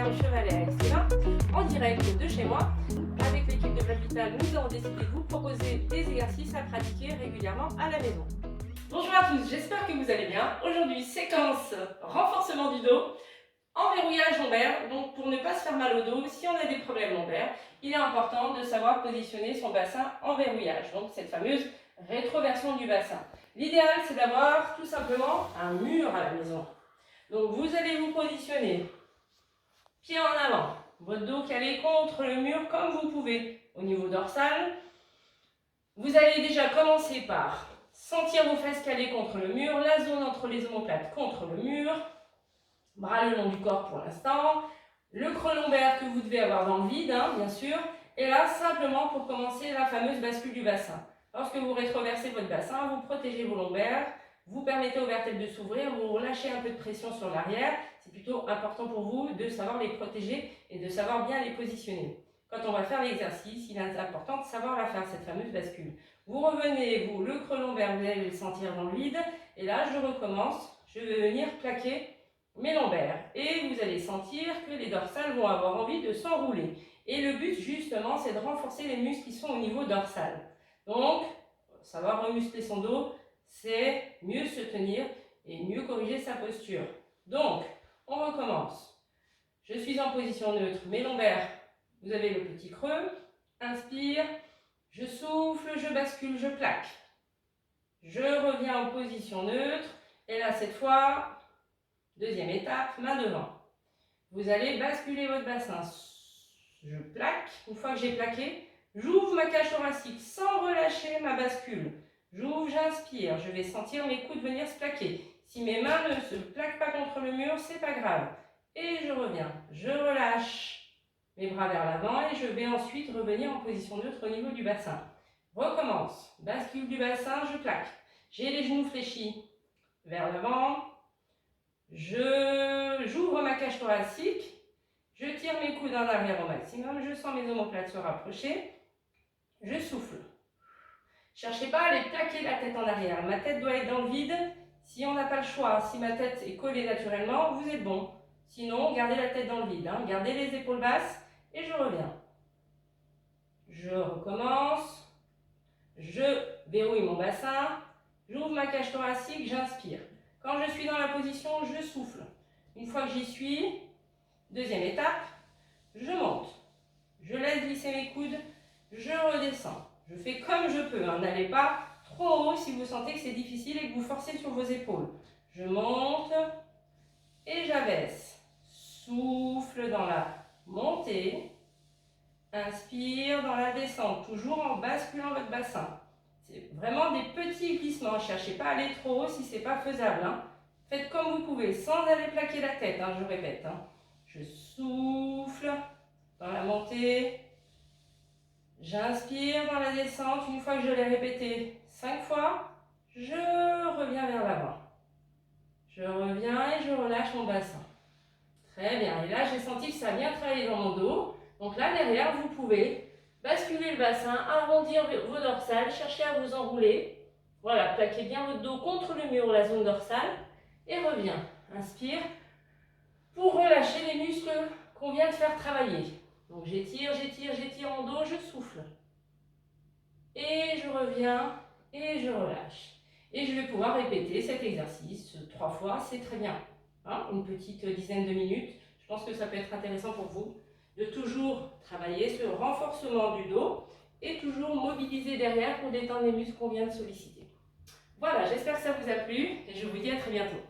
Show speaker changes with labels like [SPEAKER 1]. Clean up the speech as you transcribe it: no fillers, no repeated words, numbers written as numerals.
[SPEAKER 1] Marion Chevalet à Estella, en direct de chez moi. Avec l'équipe de Blood Vital, nous avons décidé de vous proposer des exercices à pratiquer régulièrement à la maison. Bonjour à tous, j'espère que vous allez bien. Aujourd'hui, séquence renforcement du dos, enverrouillage lombaire. Donc pour ne pas se faire mal au dos, si on a des problèmes lombaires, il est important de savoir positionner son bassin en verrouillage. Donc cette fameuse rétroversion du bassin. L'idéal, c'est d'avoir tout simplement un mur à la maison. Donc vous allez vous positionner, pied en avant, votre dos calé contre le mur comme vous pouvez. Au niveau dorsal, vous allez déjà commencer par sentir vos fesses calées contre le mur, la zone entre les omoplates contre le mur, bras le long du corps pour l'instant, le creux lombaire que vous devez avoir dans le vide, bien sûr, et là simplement pour commencer la fameuse bascule du bassin. Lorsque vous rétroversez votre bassin, vous protégez vos lombaires, vous permettez aux vertèbres de s'ouvrir, vous relâchez un peu de pression sur l'arrière. C'est plutôt important pour vous de savoir les protéger et de savoir bien les positionner. Quand on va faire l'exercice, il est important de savoir la faire, cette fameuse bascule. Vous revenez, vous, le creux lombaire, vous allez le sentir dans le vide. Et là, je recommence, je vais venir plaquer mes lombaires. Et vous allez sentir que les dorsales vont avoir envie de s'enrouler. Et le but, justement, c'est de renforcer les muscles qui sont au niveau dorsal. Donc, savoir remuscler son dos, c'est mieux se tenir et mieux corriger sa posture. Donc, on recommence. Je suis en position neutre, mes lombaires, vous avez le petit creux. Inspire, je souffle, je bascule, je plaque. Je reviens en position neutre. Et là, cette fois, deuxième étape, main devant. Vous allez basculer votre bassin. Je plaque. Une fois que j'ai plaqué, j'ouvre ma cage thoracique sans relâcher ma bascule. J'ouvre, j'inspire. Je vais sentir mes coudes venir se plaquer. Si mes mains ne se plaquent pas contre le mur, c'est pas grave. Et je reviens. Je relâche mes bras vers l'avant et je vais ensuite revenir en position neutre au niveau du bassin. Recommence. Bascule du bassin, je plaque. J'ai les genoux fléchis vers l'avant. J'ouvre ma cage thoracique. Je tire mes coudes en arrière au maximum. Je sens mes omoplates se rapprocher. Je souffle. Cherchez pas à aller plaquer la tête en arrière. Ma tête doit être dans le vide. Si on n'a pas le choix, si ma tête est collée naturellement, vous êtes bon. Sinon, gardez la tête dans le vide. Gardez les épaules basses et je reviens. Je recommence. Je verrouille mon bassin. J'ouvre ma cage thoracique, j'inspire. Quand je suis dans la position, je souffle. Une fois que j'y suis, deuxième étape, je monte. Je laisse glisser mes coudes, je redescends. Je fais comme je peux, n'allez pas trop haut si vous sentez que c'est difficile et que vous forcez sur vos épaules. Je monte et j'abaisse. Souffle dans la montée. Inspire dans la descente, toujours en basculant votre bassin. C'est vraiment des petits glissements. Ne cherchez pas à aller trop haut si ce n'est pas faisable. Faites comme vous pouvez, sans aller plaquer la tête, je répète. Je souffle dans la montée. J'inspire dans la descente. Une fois que je l'ai répété 5 fois, je reviens vers l'avant. Je reviens et je relâche mon bassin. Très bien. Et là, j'ai senti que ça a bien travaillé dans mon dos. Donc là, derrière, vous pouvez basculer le bassin, arrondir vos dorsales, chercher à vous enrouler. Voilà, plaquez bien votre dos contre le mur, la zone dorsale. Et reviens. Inspire pour relâcher les muscles qu'on vient de faire travailler. Donc j'étire, j'étire, j'étire mon dos, je souffle. Et je reviens et je relâche. Et je vais pouvoir répéter cet exercice 3 fois, c'est très bien. Une petite dizaine de minutes. Je pense que ça peut être intéressant pour vous de toujours travailler sur le renforcement du dos et toujours mobiliser derrière pour détendre les muscles qu'on vient de solliciter. Voilà, j'espère que ça vous a plu et je vous dis à très bientôt.